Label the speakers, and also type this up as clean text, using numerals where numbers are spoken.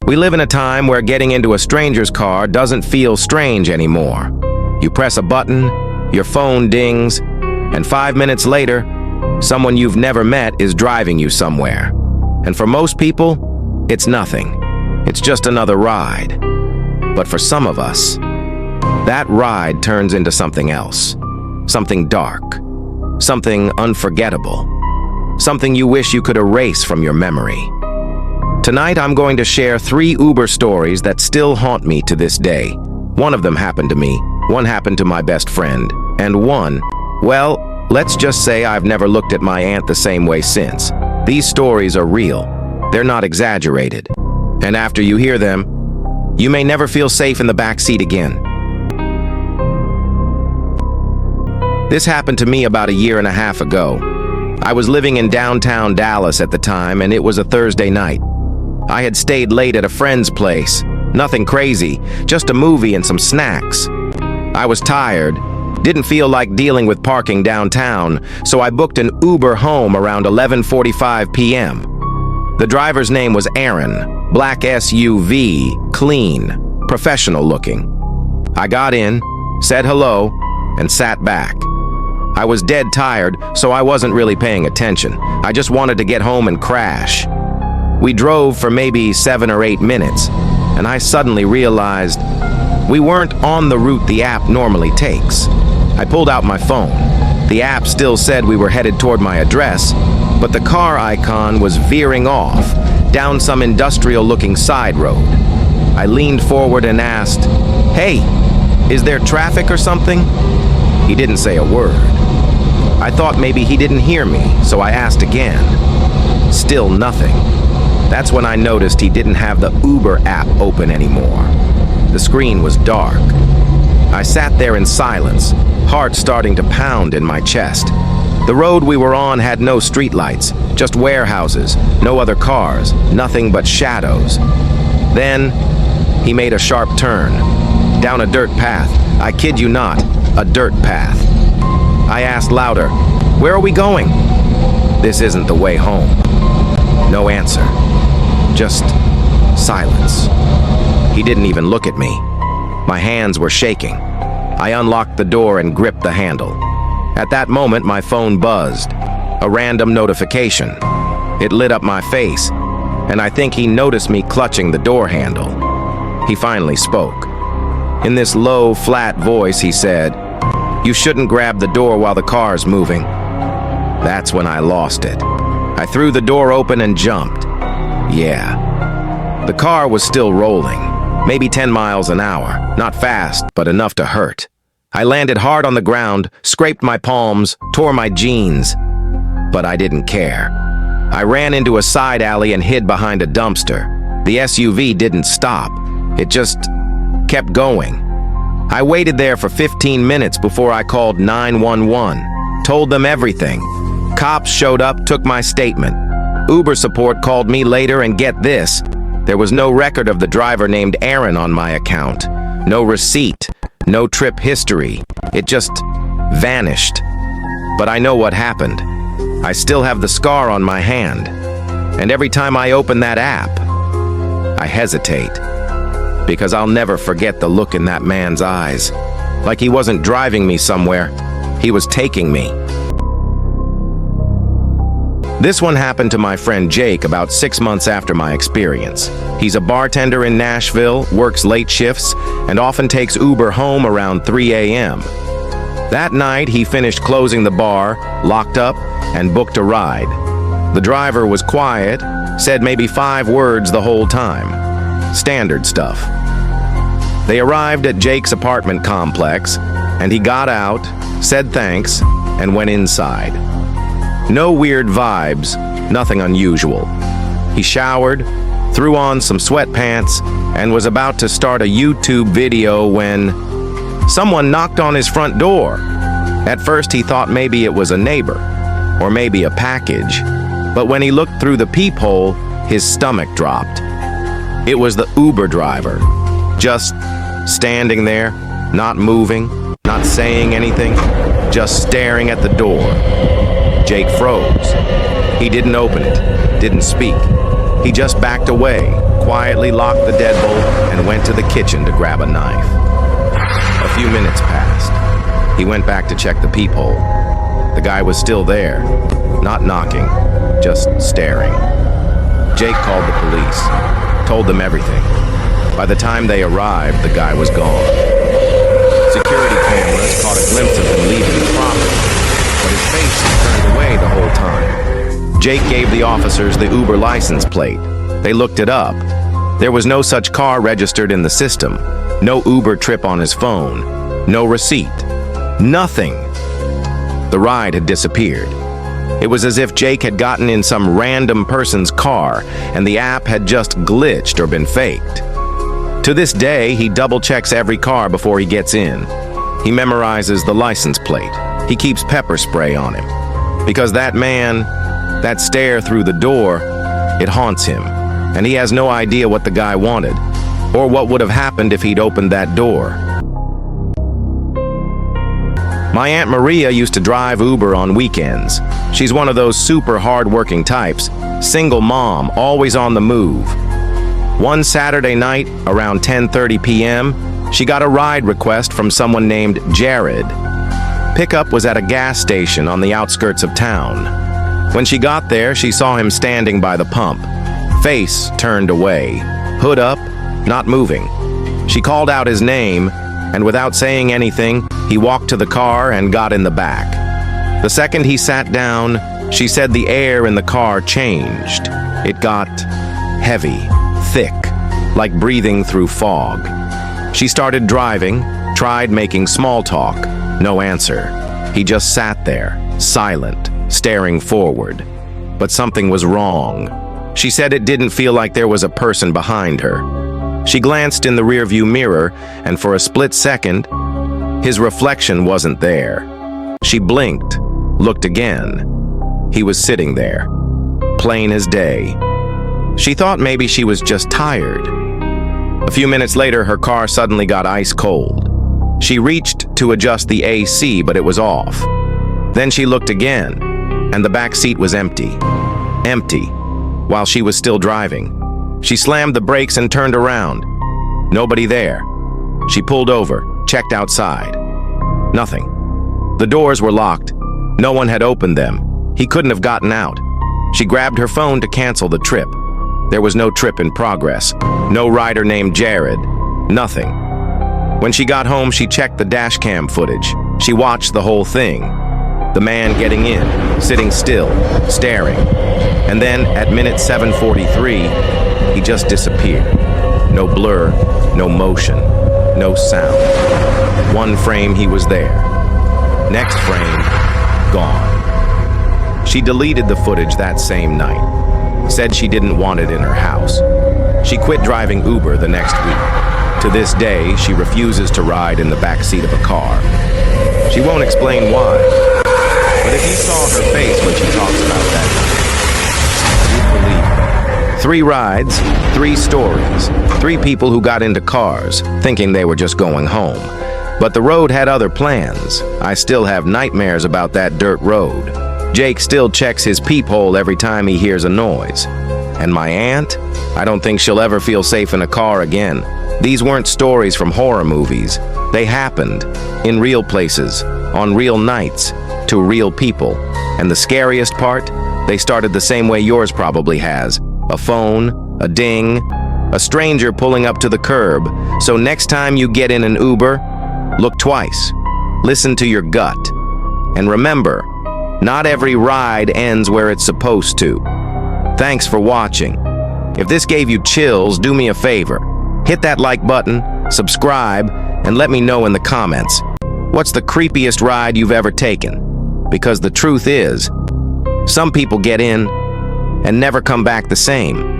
Speaker 1: We live in a time where getting into a stranger's car doesn't feel strange anymore. You press a button, your phone dings, and 5 minutes later, someone you've never met is driving you somewhere. And for most people, it's nothing. It's just another ride. But for some of us, that ride turns into something else. Something dark. Something unforgettable. Something you wish you could erase from your memory. Tonight, I'm going to share 3 Uber stories that still haunt me to this day. One of them happened to me, one happened to my best friend, and one, well, let's just say I've never looked at my aunt the same way since. These stories are real. They're not exaggerated. And after you hear them, you may never feel safe in the back seat again. This happened to me about a year and a half ago. I was living in downtown Dallas at the time, and it was a Thursday night. I had stayed late at a friend's place. Nothing crazy, just a movie and some snacks. I was tired, didn't feel like dealing with parking downtown, so I booked an Uber home around 11:45 p.m. The driver's name was Aaron, black SUV, clean, professional looking. I got in, said hello, and sat back. I was dead tired, so I wasn't really paying attention. I just wanted to get home and crash. We drove for maybe 7 or 8 minutes, and I suddenly realized we weren't on the route the app normally takes. I pulled out my phone. The app still said we were headed toward my address, but the car icon was veering off down some industrial-looking side road. I leaned forward and asked, "Hey, is there traffic or something?" He didn't say a word. I thought maybe he didn't hear me, so I asked again. Still nothing. That's when I noticed he didn't have the Uber app open anymore. The screen was dark. I sat there in silence, heart starting to pound in my chest. The road we were on had no streetlights, just warehouses, no other cars, nothing but shadows. Then, he made a sharp turn, down a dirt path. I kid you not, a dirt path. I asked louder, "Where are we going?" "This isn't the way home." No answer. Just silence. He didn't even look at me. My hands were shaking. I unlocked the door and gripped the handle. At that moment, my phone buzzed. A random notification. It lit up my face, and I think he noticed me clutching the door handle. He finally spoke. In this low, flat voice, he said, "You shouldn't grab the door while the car's moving." That's when I lost it. I threw the door open and jumped. Yeah. The car was still rolling, maybe 10 miles an hour, not fast, but enough to hurt. I landed hard on the ground, scraped my palms, tore my jeans, but I didn't care. I ran into a side alley and hid behind a dumpster. The SUV didn't stop. It just kept going. I waited there for 15 minutes before I called 911, told them everything. Cops showed up, took my statement. Uber support called me later, and get this, there was no record of the driver named Aaron on my account. No receipt, no trip history. It just vanished. But I know what happened. I still have the scar on my hand. And every time I open that app, I hesitate. Because I'll never forget the look in that man's eyes. Like he wasn't driving me somewhere, he was taking me. This one happened to my friend Jake about 6 months after my experience. He's a bartender in Nashville, works late shifts, and often takes Uber home around 3 a.m. That night, he finished closing the bar, locked up, and booked a ride. The driver was quiet, said maybe 5 words the whole time. Standard stuff. They arrived at Jake's apartment complex, and he got out, said thanks, and went inside. No weird vibes, nothing unusual. He showered, threw on some sweatpants, and was about to start a YouTube video when someone knocked on his front door. At first he thought maybe it was a neighbor, or maybe a package. But when he looked through the peephole, his stomach dropped. It was the Uber driver, just standing there, not moving, not saying anything, just staring at the door. Jake froze. He didn't open it, didn't speak. He just backed away, quietly locked the deadbolt and went to the kitchen to grab a knife. A few minutes passed. He went back to check the peephole. The guy was still there, not knocking, just staring. Jake called the police, told them everything. By the time they arrived, the guy was gone. Security cameras caught a glimpse of him leaving the property, but his face was turned away the whole time. Jake gave the officers the Uber license plate. They looked it up. There was no such car registered in the system, no Uber trip on his phone, no receipt, nothing. The ride had disappeared. It was as if Jake had gotten in some random person's car and the app had just glitched or been faked. To this day, he double-checks every car before he gets in. He memorizes the license plate. He keeps pepper spray on him. Because that man, that stare through the door, it haunts him. And he has no idea what the guy wanted, or what would have happened if he'd opened that door. My Aunt Maria used to drive Uber on weekends. She's one of those super hard-working types, single mom, always on the move. One Saturday night, around 10:30 p.m., she got a ride request from someone named Jared. Pickup was at a gas station on the outskirts of town. When she got there, she saw him standing by the pump, face turned away, hood up, not moving. She called out his name, and without saying anything, he walked to the car and got in the back. The second he sat down, she said the air in the car changed. It got heavy, thick, like breathing through fog. She started driving, tried making small talk, no answer. He just sat there, silent, staring forward. But something was wrong. She said it didn't feel like there was a person behind her. She glanced in the rearview mirror, and for a split second, his reflection wasn't there. She blinked, looked again. He was sitting there, plain as day. She thought maybe she was just tired. A few minutes later, her car suddenly got ice cold. She reached to adjust the AC, but it was off. Then she looked again, and the back seat was empty. Empty, while she was still driving. She slammed the brakes and turned around. Nobody there. She pulled over, checked outside. Nothing. The doors were locked. No one had opened them. He couldn't have gotten out. She grabbed her phone to cancel the trip. There was no trip in progress. No rider named Jared. Nothing. When she got home, she checked the dash cam footage. She watched the whole thing. The man getting in, sitting still, staring. And then, at minute 7:43, he just disappeared. No blur, no motion, no sound. One frame, he was there. Next frame, gone. She deleted the footage that same night. Said she didn't want it in her house. She quit driving Uber the next week. To this day, she refuses to ride in the back seat of a car. She won't explain why. But if you saw her face when she talks about that night, you'd believe her. 3 rides, 3 stories, 3 people who got into cars, thinking they were just going home. But the road had other plans. I still have nightmares about that dirt road. Jake still checks his peephole every time he hears a noise. And my aunt? I don't think she'll ever feel safe in a car again. These weren't stories from horror movies. They happened, in real places, on real nights, to real people. And the scariest part? They started the same way yours probably has. A phone, a ding, a stranger pulling up to the curb. So next time you get in an Uber, look twice. Listen to your gut. And remember, not every ride ends where it's supposed to. Thanks for watching. If this gave you chills, do me a favor. Hit that like button, subscribe, and let me know in the comments. What's the creepiest ride you've ever taken? Because the truth is, some people get in and never come back the same.